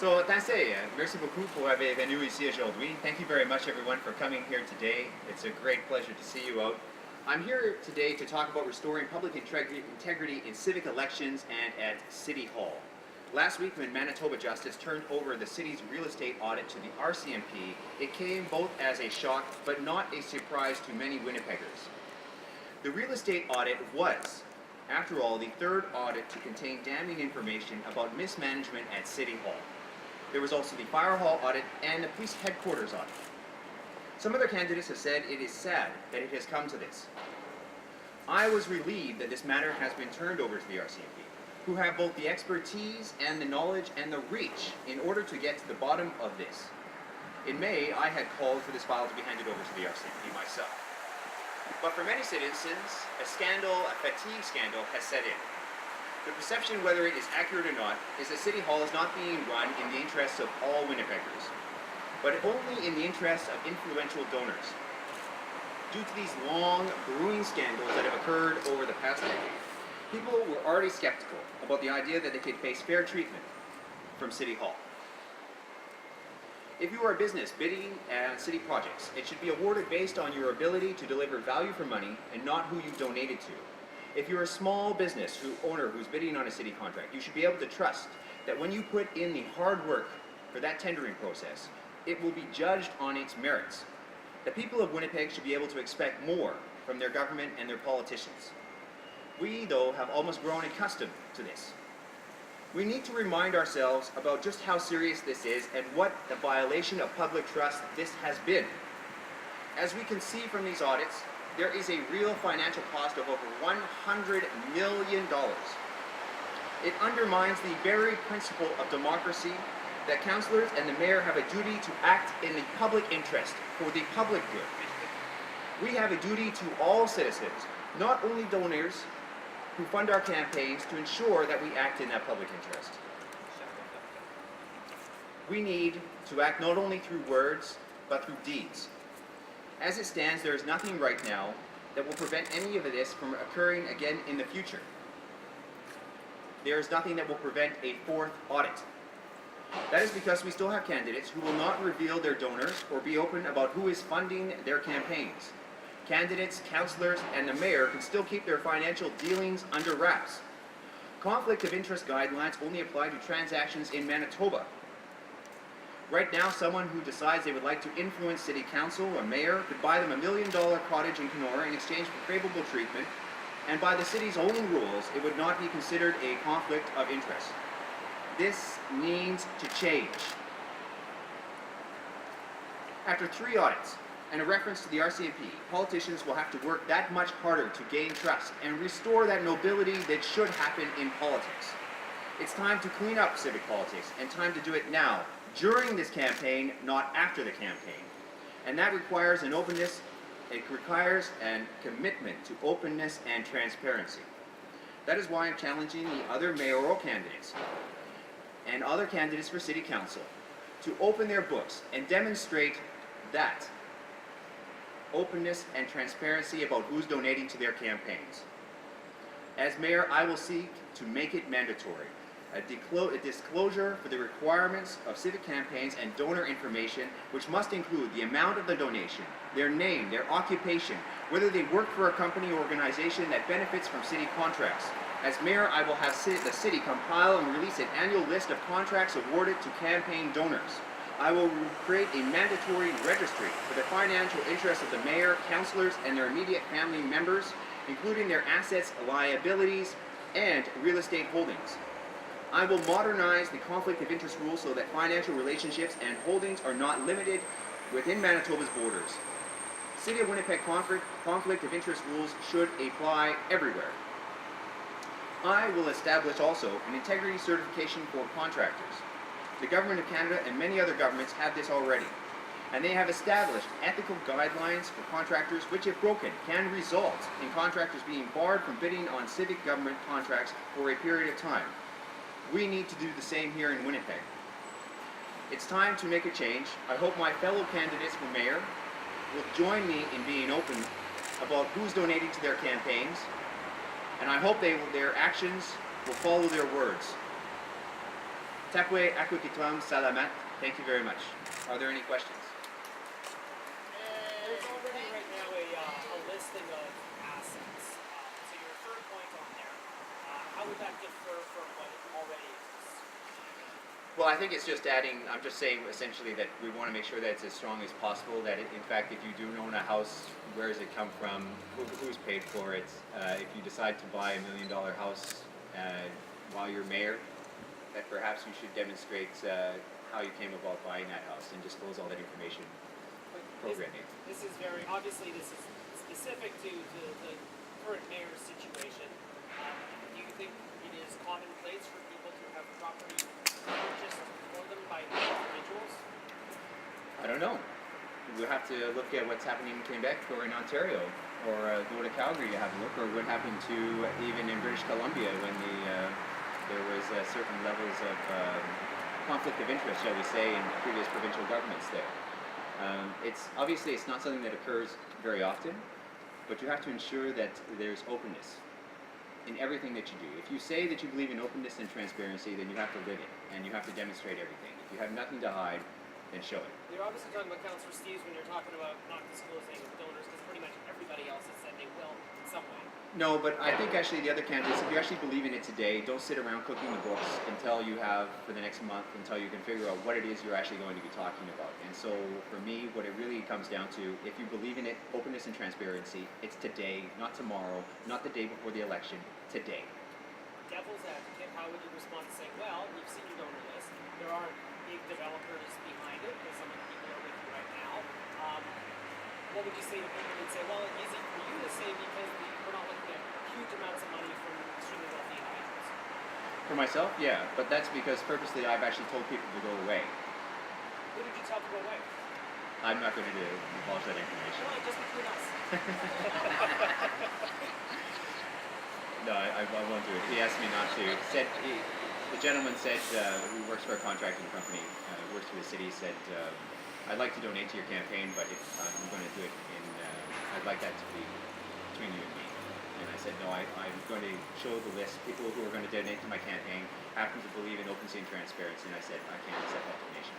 So, merci beaucoup pour avoir venu ici aujourd'hui. Thank you very much, everyone, for coming here today. It's a great pleasure to see you out. I'm here today to talk about restoring public integrity in civic elections and at City Hall. Last week, when Manitoba Justice turned over the city's real estate audit to the RCMP, it came both as a shock but not a surprise to many Winnipeggers. The real estate audit was, after all, the third audit to contain damning information about mismanagement at City Hall. There was also the Fire Hall audit and the police headquarters audit. Some other candidates have said it is sad that it has come to this. I was relieved that this matter has been turned over to the RCMP, who have both the expertise and the knowledge and the reach in order to get to the bottom of this. In May, I had called for this file to be handed over to the RCMP myself. But for many citizens, a fatigue scandal has set in. The perception, whether it is accurate or not, is that City Hall is not being run in the interests of all Winnipeggers, but only in the interests of influential donors. Due to these long, brewing scandals that have occurred over the past decade, people were already skeptical about the idea that they could face fair treatment from City Hall. If you are a business bidding at city projects, it should be awarded based on your ability to deliver value for money and not who you've donated to. If you're a small business owner who's bidding on a city contract, you should be able to trust that when you put in the hard work for that tendering process, it will be judged on its merits. The people of Winnipeg should be able to expect more from their government and their politicians. We, though, have almost grown accustomed to this. We need to remind ourselves about just how serious this is and what a violation of public trust this has been. As we can see from these audits, there is a real financial cost of over $100 million. It undermines the very principle of democracy that councillors and the mayor have a duty to act in the public interest for the public good. We have a duty to all citizens, not only donors who fund our campaigns, to ensure that we act in that public interest. We need to act not only through words, but through deeds. As it stands, there is nothing right now that will prevent any of this from occurring again in the future. There is nothing that will prevent a fourth audit. That is because we still have candidates who will not reveal their donors or be open about who is funding their campaigns. Candidates, councillors, and the mayor can still keep their financial dealings under wraps. Conflict of interest guidelines only apply to transactions in Manitoba. Right now, someone who decides they would like to influence city council or mayor could buy them $1 million cottage in Kenora in exchange for favorable treatment, and by the city's own rules, it would not be considered a conflict of interest. This needs to change. After 3 audits and a reference to the RCMP, politicians will have to work that much harder to gain trust and restore that nobility that should happen in politics. It's time to clean up civic politics, and time to do it now, during this campaign, not after the campaign. And that requires an openness, it requires a commitment to openness and transparency. That is why I'm challenging the other mayoral candidates and other candidates for city council to open their books and demonstrate that openness and transparency about who's donating to their campaigns. As mayor, I will seek to make it mandatory. A disclosure for the requirements of civic campaigns and donor information, which must include the amount of the donation, their name, their occupation, whether they work for a company or organization that benefits from city contracts. As mayor, I will have the city compile and release an annual list of contracts awarded to campaign donors. I will create a mandatory registry for the financial interests of the mayor, councillors, and their immediate family members, including their assets, liabilities, and real estate holdings. I will modernize the conflict of interest rules so that financial relationships and holdings are not limited within Manitoba's borders. City of Winnipeg conflict of interest rules should apply everywhere. I will establish also an integrity certification for contractors. The Government of Canada and many other governments have this already, and they have established ethical guidelines for contractors which, if broken, can result in contractors being barred from bidding on civic government contracts for a period of time. We need to do the same here in Winnipeg. It's time to make a change. I hope my fellow candidates for mayor will join me in being open about who's donating to their campaigns, and I hope their actions will follow their words. Tapwe Akwikitom Salamat. Thank you very much. Are there any questions? There's already right now a listing of assets. So your third point on there, how would that differ from what already exists? Well, I think it's just adding, I'm just saying essentially that we want to make sure that it's as strong as possible, that in fact, if you do own a house, where does it come from, who's paid for it, if you decide to buy $1 million house while you're mayor, that perhaps you should demonstrate how you came about buying that house and disclose all that information programming. This is very, obviously this is specific to the current mayor's situation. Do you think it is commonplace for people to have property purchased for them by individuals? I don't know. We'll have to look at what's happening in Quebec or in Ontario, or go to Calgary to have a look, or what happened to even in British Columbia when there was certain levels of conflict of interest, shall we say, in previous provincial governments there. It's obviously it's not something that occurs very often, but you have to ensure that there's openness in everything that you do. If you say that you believe in openness and transparency, then you have to live it, and you have to demonstrate everything. If you have nothing to hide, then show it. You're obviously talking about Councillor Steves when you're talking about not disclosing donors, because pretty much everybody else has said they will in some way. No, but I think actually the other candidates, if you actually believe in it today, don't sit around cooking the books until you have, for the next month, until you can figure out what it is you're actually going to be talking about. And so for me, what it really comes down to, if you believe in it, openness and transparency, it's today, not tomorrow, not the day before the election, today. Devil's advocate, how would you respond to saying, well, you've seen your donor list, there aren't big developers behind it, because some of the people are with you right now. What would you say to people who'd say, well, it's easy for you to say because we're not looking at huge amounts of money from extremely wealthy individuals? For myself, yeah, but that's because purposely I've actually told people to go away. Who did you tell to go away? I'm not going to divulge that information. Well, just between us. No, I won't do it. He asked me not to. The gentleman said, who works for a contracting company, works for the city, said, I'd like to donate to your campaign, but if I'm going to do it I'd like that to be between you and me. And I said, no, I'm going to show the list. People who are going to donate to my campaign happen to believe in openness and transparency, and I said, I can't accept that donation.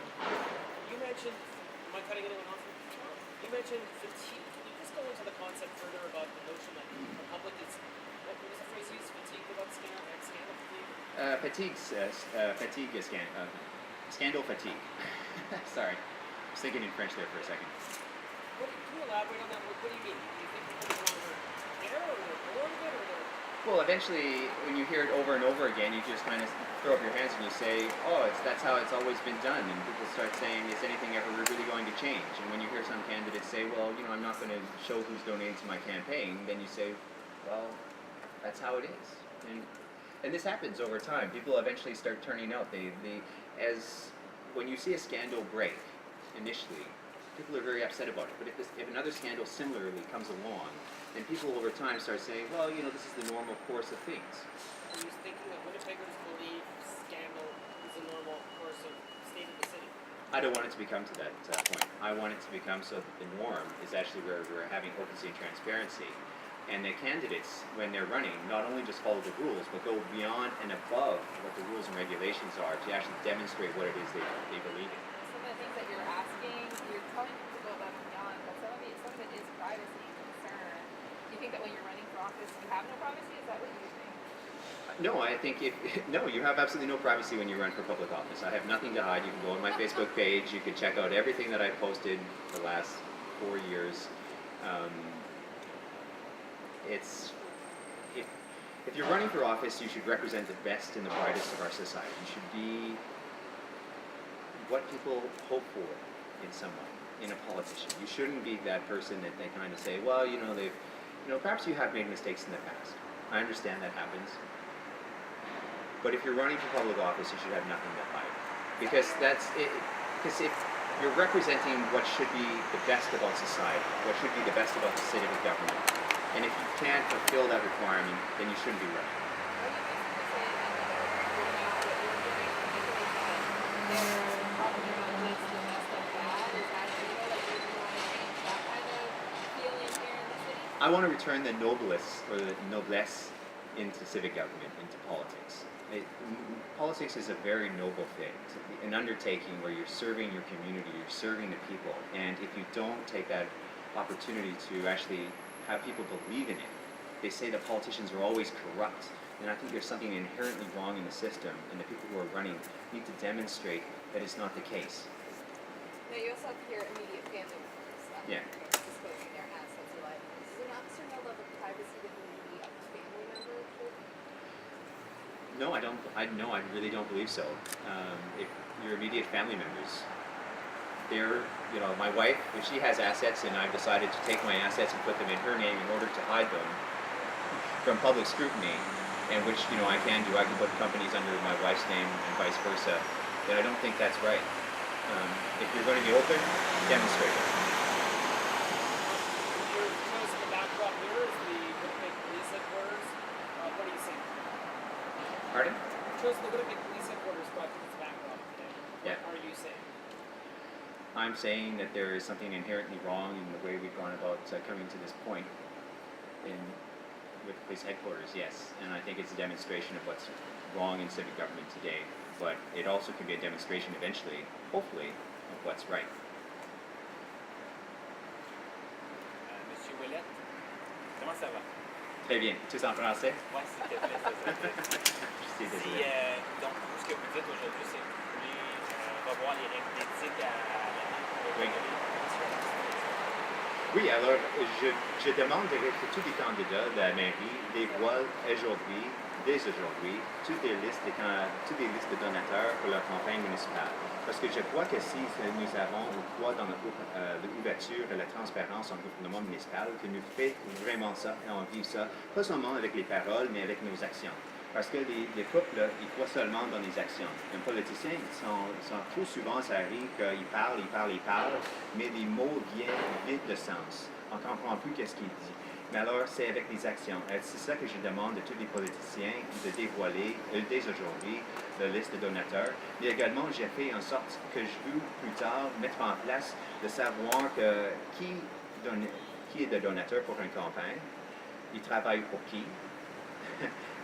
You mentioned, am I cutting anyone off? You mentioned fatigue. Can you just go into the concept further about the notion that the public is, what was the phrase used, fatigued about scandal fatigue? Scandal fatigue. Sorry. I was thinking in French there for a second. Can you elaborate on that? What do you mean? Do you think people no longer care, or they're bored of it, or they're... Well, eventually, when you hear it over and over again, you just kind of throw up your hands and you say, oh, that's how it's always been done. And people start saying, is anything ever really going to change? And when you hear some candidates say, well, I'm not going to show who's donating to my campaign, then you say, well, that's how it is. And this happens over time. People eventually start turning out. When you see a scandal break, initially, people are very upset about it. But if another scandal similarly comes along, then people over time start saying, well, this is the normal course of things. Are you thinking that Winnipeggers believe scandal is a normal course of state of the city? I don't want it to become to that point. I want it to become so that the norm is actually where we're having openness and transparency. And the candidates, when they're running, not only just follow the rules, but go beyond and above what the rules and regulations are to actually demonstrate what it is they believe in. Some of the things that you're asking, you're telling people to go above and beyond, but some of it is privacy concern. Do you think that when you're running for office, you have no privacy? Is that what you think? No, I think you have absolutely no privacy when you run for public office. I have nothing to hide. You can go on my Facebook page. You can check out everything that I've posted the last 4 years. If you're running for office, you should represent the best and the brightest of our society. You should be what people hope for in someone, in a politician. You shouldn't be that person that they kind of say, well, perhaps you have made mistakes in the past. I understand that happens. But if you're running for public office, you should have nothing to hide. Because if you're representing what should be the best about society, what should be the best about the city of government, and if you can't fulfill that requirement, then you shouldn't be running. I want to return the noblesse into civic government, into politics. Politics is a very noble thing. It's an undertaking where you're serving your community, you're serving the people, and if you don't take that opportunity to actually have people believe in it, they say that politicians are always corrupt, and I think there's something inherently wrong in the system, and the people who are running need to demonstrate that it's not the case. Now you also have your immediate family members. Yeah. Disclosing their assets or liabilities. Is there not a certain level of privacy that the immediate family member should? No, I don't. I really don't believe so. If your immediate family members, my wife, if she has assets and I've decided to take my assets and put them in her name in order to hide them from public scrutiny, and which I can do, I can put companies under my wife's name and vice versa, then I don't think that's right. If you're going to be open, demonstrate it. You're chosen the backdrop here is the Winnipeg Police Headquarters. What are you saying? Pardon? You've chosen the Winnipeg Police Headquarters project as the backdrop today. Yeah. What are you saying? I'm saying that there is something inherently wrong in the way we've gone about coming to this point with police headquarters, yes, and I think it's a demonstration of what's wrong in civic government today, but it also can be a demonstration eventually, hopefully, of what's right. Monsieur Ouellette, comment ça va? Très bien. Tous en français? Oui, s'il te plaît, ça serait bien. Je suis Si, désolé. donc, tout ce que vous dites aujourd'hui, c'est que vous voulez revoir les règles d'éthique à la Oui. Oui, alors je demande que tous les candidats de la mairie dévoilent dès aujourd'hui, toutes les listes de donateurs pour leur campagne municipale. Parce que je crois que si nous avons une foi dans l'ouverture et la transparence en gouvernement municipal, que nous faisons vraiment ça et on vit ça, pas seulement avec les paroles, mais avec nos actions. Parce que les peuples, ils croient seulement dans les actions. Un politicien, trop souvent, ça arrive qu'il parle, mais les mots viennent vite de sens. On ne comprend plus qu'est-ce qu'il dit. Mais alors, c'est avec les actions. C'est ça que je demande de tous les politiciens de dévoiler dès aujourd'hui la liste de donateurs. Mais également, j'ai fait en sorte que je veux plus tard mettre en place de savoir qui est le donateur pour une campagne, il travaille pour qui.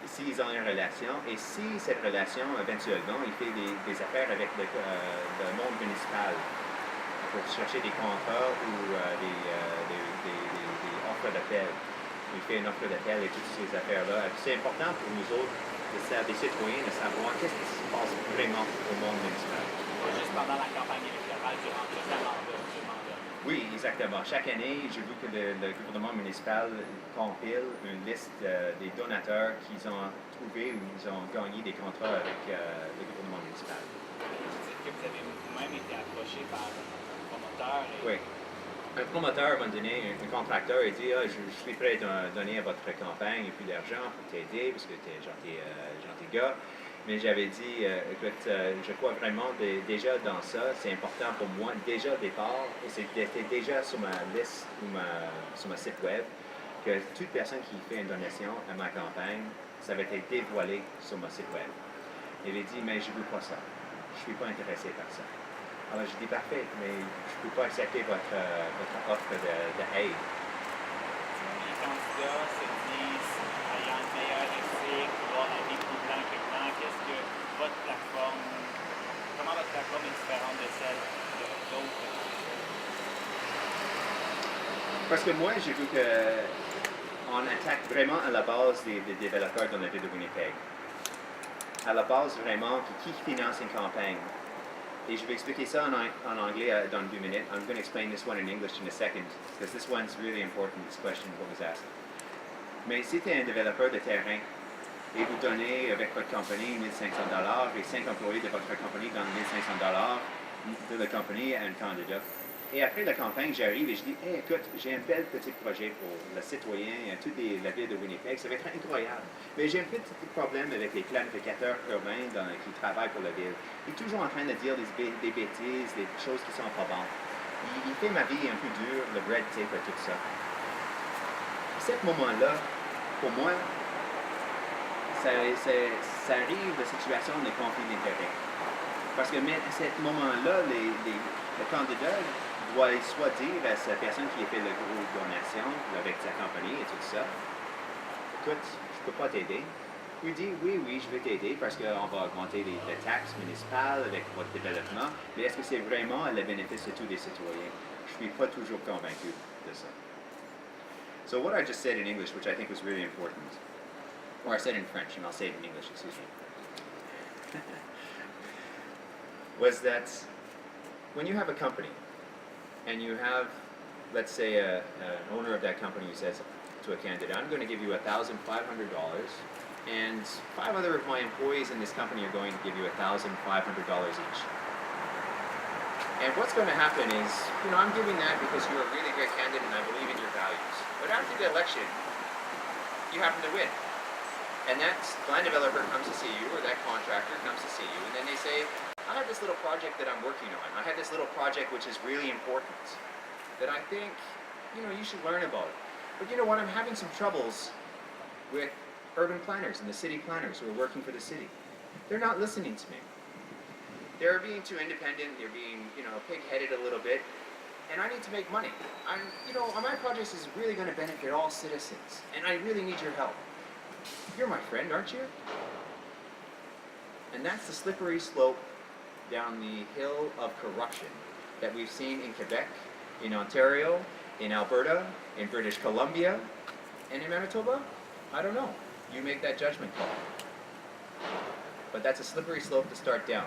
S'ils ont une relation, et si cette relation, éventuellement, il fait des affaires avec le monde municipal pour chercher des contrats ou des offres d'appel. Il fait une offre d'appel et toutes ces affaires-là. C'est important pour nous autres, des citoyens, de savoir qu'est-ce qui se passe vraiment au monde municipal. Juste pendant la campagne électorale, durant le mandat. Oui, exactement. Chaque année, je veux que le gouvernement municipal compile une liste des donateurs qu'ils ont trouvés ou ils ont gagné des contrats avec le gouvernement municipal. Vous dites que vous avez vous-même été approché par un promoteur. Oui. Un promoteur m'a donné, un contracteur, il dit je suis prêt à donner à votre campagne plus d'argent pour t'aider parce que tu es gentil gars. Mais j'avais dit, écoute, je crois vraiment déjà dans ça, c'est important pour moi, déjà au départ, et c'était déjà sur ma liste ou sur ma site web, que toute personne qui fait une donation à ma campagne, ça va être dévoilé sur mon site web. Il avait dit, mais je ne veux pas ça. Je ne suis pas intéressé par ça. Alors j'ai dit, parfait, mais je ne peux pas accepter votre offre d'aide. Les candidats se disent, ayant une meilleure éthique, voir la vie plus blanc que blanc, qu'est-ce que comment votre plateforme est différente de celle d'autres? Parce que moi, je veux qu'on attaque vraiment à la base des développeurs dans la ville de Winnipeg. À la base, vraiment, qui finance une campagne. Et je vais expliquer ça en anglais dans 2 minutes. I'm going to explain this one in English in a second, because this one's really important, this question, what was asked. Mais si tu es un développeur de terrain, et vous donnez avec votre compagnie 1 500 $ et 5 employés de votre compagnie donnent 1 500 $ de la compagnie à un candidat. Et après la campagne, j'arrive et je dis, hey, écoute, j'ai un bel petit projet pour le citoyen, toute la ville de Winnipeg, ça va être incroyable. Mais j'ai un petit problème avec les planificateurs urbains qui travaillent pour la ville. Il est toujours en train de dire des bêtises, des choses qui sont pas bonnes. Il fait ma vie un peu dure, le red tape et tout ça. À ce moment-là, pour moi, ça arrive la situation de conflit d'intérêts. Parce que à ce moment-là, le candidat doit soit dire à cette personne qui a fait la grosse donation avec sa compagnie et tout ça, écoute, je ne peux pas t'aider, Il dit oui, oui, je vais t'aider parce qu'on va augmenter les taxes municipales avec votre développement, mais est-ce que c'est vraiment à le bénéfice de tous les citoyens? Je suis pas toujours convaincu de ça. So what I just said in English, which I think was really important, or I said in French, and I'll say it in English, excuse me, was that when you have a company and you have, let's say, an owner of that company who says to a candidate, I'm going to give you $1,500, and 5 other of my employees in this company are going to give you $1,500 each. And what's going to happen is, I'm giving that because you're a really great candidate and I believe in your values. But after the election, you happen to win. And that land developer comes to see you, or that contractor comes to see you, and then they say, I have this little project that I'm working on. I have this little project which is really important that I think, you should learn about. But you know what, I'm having some troubles with urban planners and the city planners who are working for the city. They're not listening to me. They're being too independent, they're being, pig-headed a little bit, and I need to make money. My project is really going to benefit all citizens, and I really need your help. You're my friend, aren't you? And that's the slippery slope down the hill of corruption that we've seen in Quebec, in Ontario, in Alberta, in British Columbia, and in Manitoba. I don't know. You make that judgment call. But that's a slippery slope to start down.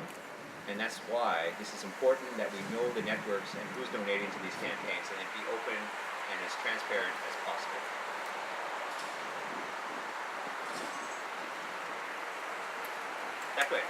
And that's why this is important that we know the networks and who's donating to these campaigns and be open and as transparent as possible. That way.